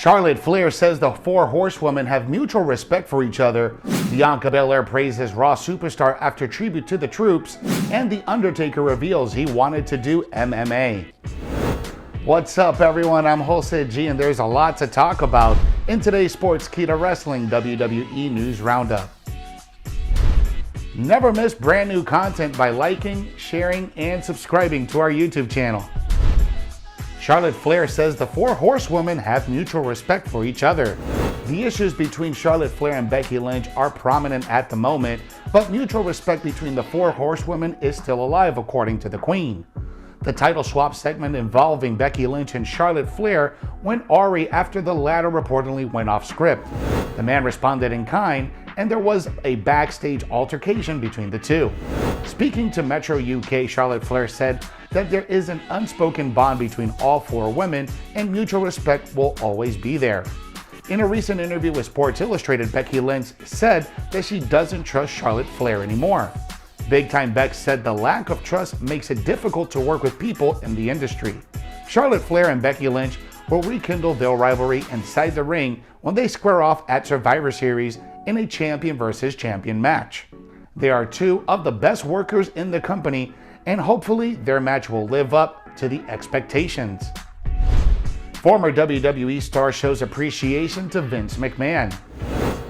Charlotte Flair says the Four Horsewomen have mutual respect for each other. Bianca Belair praises Raw superstar after tribute to the troops. And The Undertaker reveals he wanted to do MMA. What's up, everyone? I'm Jose G, and there's a lot to talk about in today's Sportskeeda Wrestling WWE News Roundup. Never miss brand new content by liking, sharing, and subscribing to our YouTube channel. Charlotte Flair says the Four Horsewomen have mutual respect for each other. The issues between Charlotte Flair and Becky Lynch are prominent at the moment, but mutual respect between the Four Horsewomen is still alive, according to the Queen. The title swap segment involving Becky Lynch and Charlotte Flair went awry after the latter reportedly went off script. The man responded in kind, and there was a backstage altercation between the two. Speaking to Metro UK, Charlotte Flair said that there is an unspoken bond between all four women and mutual respect will always be there. In a recent interview with Sports Illustrated, Becky Lynch said that she doesn't trust Charlotte Flair anymore. Big Time Beck said the lack of trust makes it difficult to work with people in the industry. Charlotte Flair and Becky Lynch will rekindle their rivalry inside the ring when they square off at Survivor Series in a champion versus champion match. They are two of the best workers in the company, and hopefully their match will live up to the expectations. Former WWE star shows appreciation to Vince McMahon.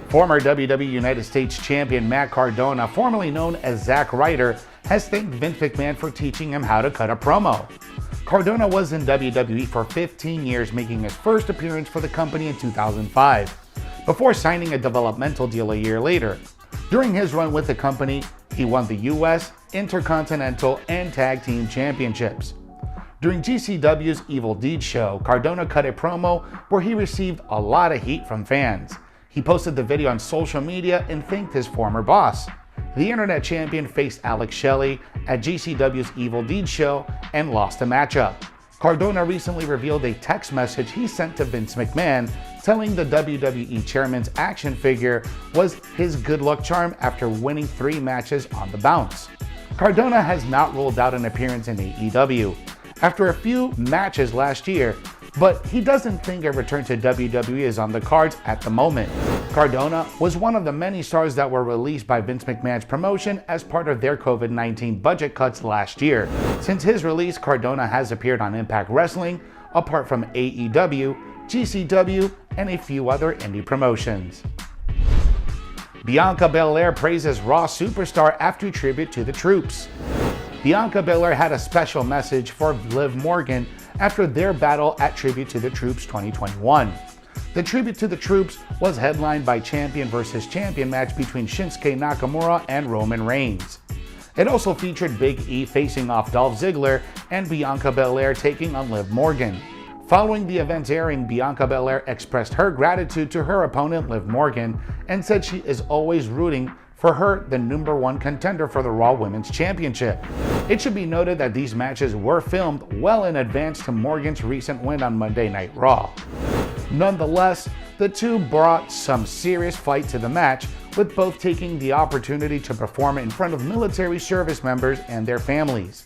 Former WWE United States Champion Matt Cardona, formerly known as Zack Ryder, has thanked Vince McMahon for teaching him how to cut a promo. Cardona was in WWE for 15 years, making his first appearance for the company in 2005, before signing a developmental deal a year later. During his run with the company, he won the US, Intercontinental, and Tag Team Championships. During GCW's Evil Deeds show, Cardona cut a promo where he received a lot of heat from fans. He posted the video on social media and thanked his former boss. The Internet Champion faced Alex Shelley at GCW's Evil Deeds show and lost a matchup. Cardona recently revealed a text message he sent to Vince McMahon telling the WWE chairman's action figure was his good luck charm after winning 3 matches on the bounce. Cardona has not ruled out an appearance in AEW after a few matches last year, but he doesn't think a return to WWE is on the cards at the moment. Cardona was one of the many stars that were released by Vince McMahon's promotion as part of their COVID-19 budget cuts last year. Since his release, Cardona has appeared on Impact Wrestling, apart from AEW, GCW, and a few other indie promotions. Bianca Belair praises Raw superstar after tribute to the troops. Bianca Belair had a special message for Liv Morgan after their battle at Tribute to the Troops 2021. The Tribute to the Troops was headlined by champion versus champion match between Shinsuke Nakamura and Roman Reigns. It also featured Big E facing off Dolph Ziggler and Bianca Belair taking on Liv Morgan. Following the event's airing, Bianca Belair expressed her gratitude to her opponent Liv Morgan and said she is always rooting for her, the #1 contender for the Raw Women's Championship. It should be noted that these matches were filmed well in advance to Morgan's recent win on Monday Night Raw. Nonetheless, the two brought some serious fight to the match, with both taking the opportunity to perform in front of military service members and their families.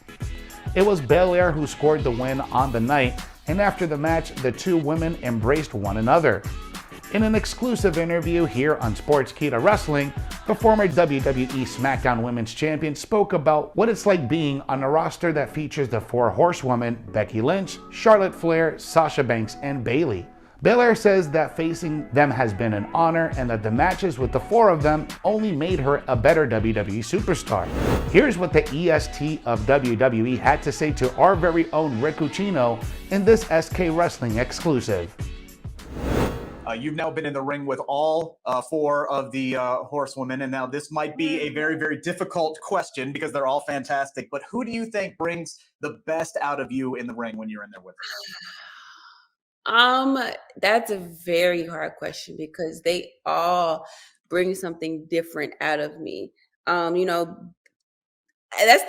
It was Belair who scored the win on the night, and after the match, the two women embraced one another. In an exclusive interview here on Sportskeeda Wrestling, the former WWE SmackDown Women's Champion spoke about what it's like being on a roster that features the Four Horsewomen, Becky Lynch, Charlotte Flair, Sasha Banks, and Bayley. Belair says that facing them has been an honor and that the matches with the four of them only made her a better WWE superstar. Here's what the EST of WWE had to say to our very own Rick Ucchino in this SK Wrestling exclusive. You've now been in the ring with all 4 of the horsewomen, and now this might be a very, very difficult question because they're all fantastic. But who do you think brings the best out of you in the ring when you're in there with them? That's a very hard question because they all bring something different out of me. That's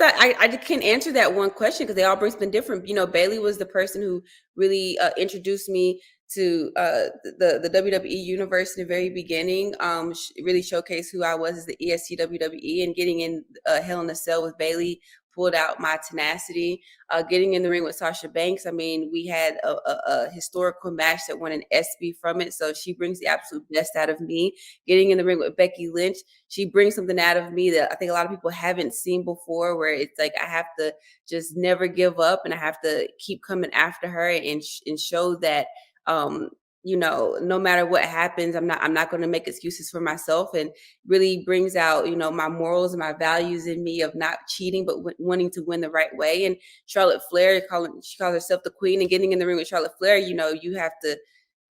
not. I can't answer that one question because they all bring something different. Bayley was the person who really introduced me to the WWE universe in the very beginning. Really showcased who I was as the EST WWE, and getting in Hell in a Cell with Bayley pulled out my tenacity. Getting in the ring with Sasha Banks, I mean, we had a historical match that won an ESPY from it, so she brings the absolute best out of me. Getting in the ring with Becky Lynch, she brings something out of me that I think a lot of people haven't seen before, where it's like I have to just never give up and I have to keep coming after her and show that no matter what happens, I'm not going to make excuses for myself, and really brings out, my morals and my values in me of not cheating, but wanting to win the right way. And Charlotte Flair, she calls herself the queen, and getting in the ring with Charlotte Flair, you have to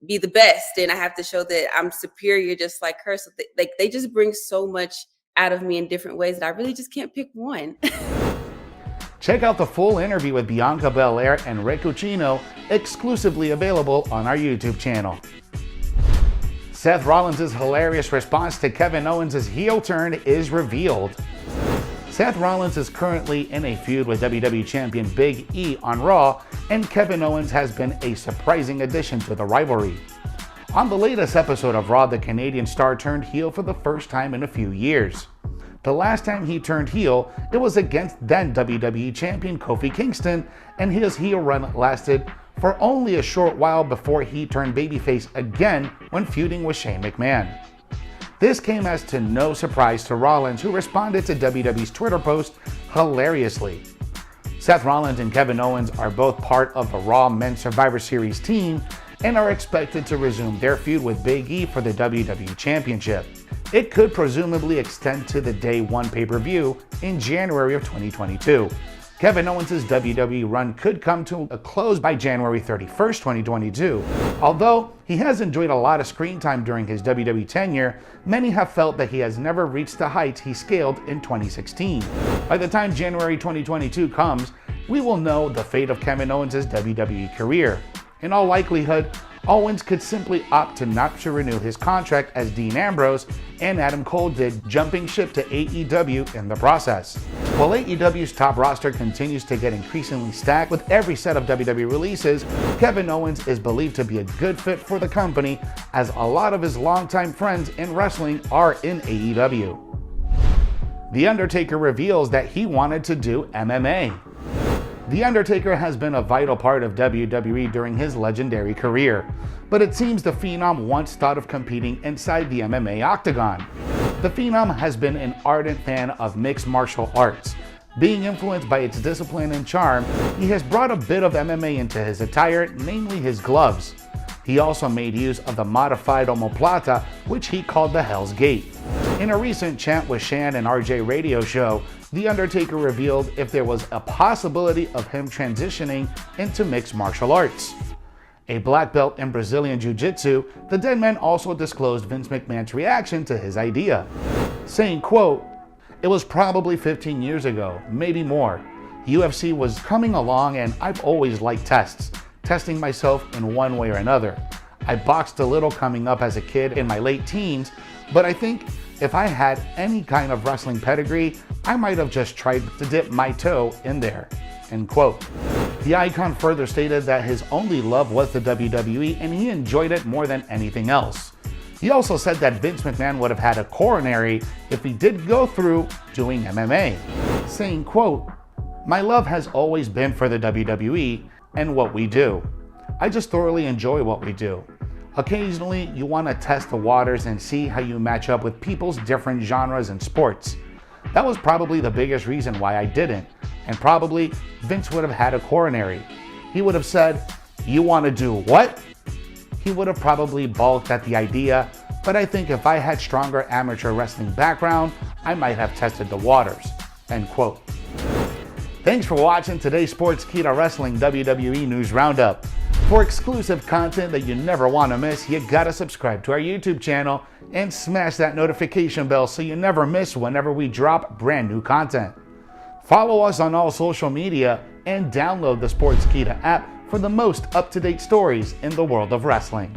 be the best, and I have to show that I'm superior just like her. So they just bring so much out of me in different ways that I really just can't pick one. Check out the full interview with Bianca Belair and Rick Ucchino, exclusively available on our YouTube channel. Seth Rollins' hilarious response to Kevin Owens' heel turn is revealed. Seth Rollins is currently in a feud with WWE Champion Big E on Raw, and Kevin Owens has been a surprising addition to the rivalry. On the latest episode of Raw, the Canadian star turned heel for the first time in a few years. The last time he turned heel, it was against then WWE Champion Kofi Kingston, and his heel run lasted for only a short while before he turned babyface again when feuding with Shane McMahon. This came as to no surprise to Rollins, who responded to WWE's Twitter post hilariously. Seth Rollins and Kevin Owens are both part of the Raw Men's Survivor Series team and are expected to resume their feud with Big E for the WWE Championship. It could presumably extend to the Day 1 pay-per-view in January of 2022. Kevin Owens' WWE run could come to a close by January 31st, 2022. Although he has enjoyed a lot of screen time during his WWE tenure, many have felt that he has never reached the heights he scaled in 2016. By the time January 2022 comes, we will know the fate of Kevin Owens' WWE career. In all likelihood, Owens could simply opt to not to renew his contract as Dean Ambrose and Adam Cole did, jumping ship to AEW in the process. While AEW's top roster continues to get increasingly stacked with every set of WWE releases, Kevin Owens is believed to be a good fit for the company, as a lot of his longtime friends in wrestling are in AEW. The Undertaker reveals that he wanted to do MMA. The Undertaker has been a vital part of WWE during his legendary career, but it seems the Phenom once thought of competing inside the MMA octagon. The Phenom has been an ardent fan of mixed martial arts. Being influenced by its discipline and charm, he has brought a bit of MMA into his attire, namely his gloves. He also made use of the modified omoplata, which he called the Hell's Gate. In a recent chat with Shan and RJ radio show, The Undertaker revealed if there was a possibility of him transitioning into mixed martial arts. A black belt in Brazilian Jiu-Jitsu, the dead man also disclosed Vince McMahon's reaction to his idea, saying, quote, "It was probably 15 years ago, maybe more. UFC was coming along and I've always liked testing myself in one way or another. I boxed a little coming up as a kid in my late teens, but I think if I had any kind of wrestling pedigree, I might have just tried to dip my toe in there," end quote. The icon further stated that his only love was the WWE and he enjoyed it more than anything else. He also said that Vince McMahon would have had a coronary if he did go through doing MMA, saying, quote, "My love has always been for the WWE and what we do. I just thoroughly enjoy what we do. Occasionally, you want to test the waters and see how you match up with people's different genres and sports. That was probably the biggest reason why I didn't, and probably Vince would have had a coronary. He would have said, 'You want to do what?' He would have probably balked at the idea, but I think if I had stronger amateur wrestling background, I might have tested the waters," end quote. Thanks for watching today's Sportskeeda Wrestling WWE News Roundup. For exclusive content that you never want to miss, you gotta subscribe to our YouTube channel and smash that notification bell so you never miss whenever we drop brand new content. Follow us on all social media and download the Sportskeeda app for the most up-to-date stories in the world of wrestling.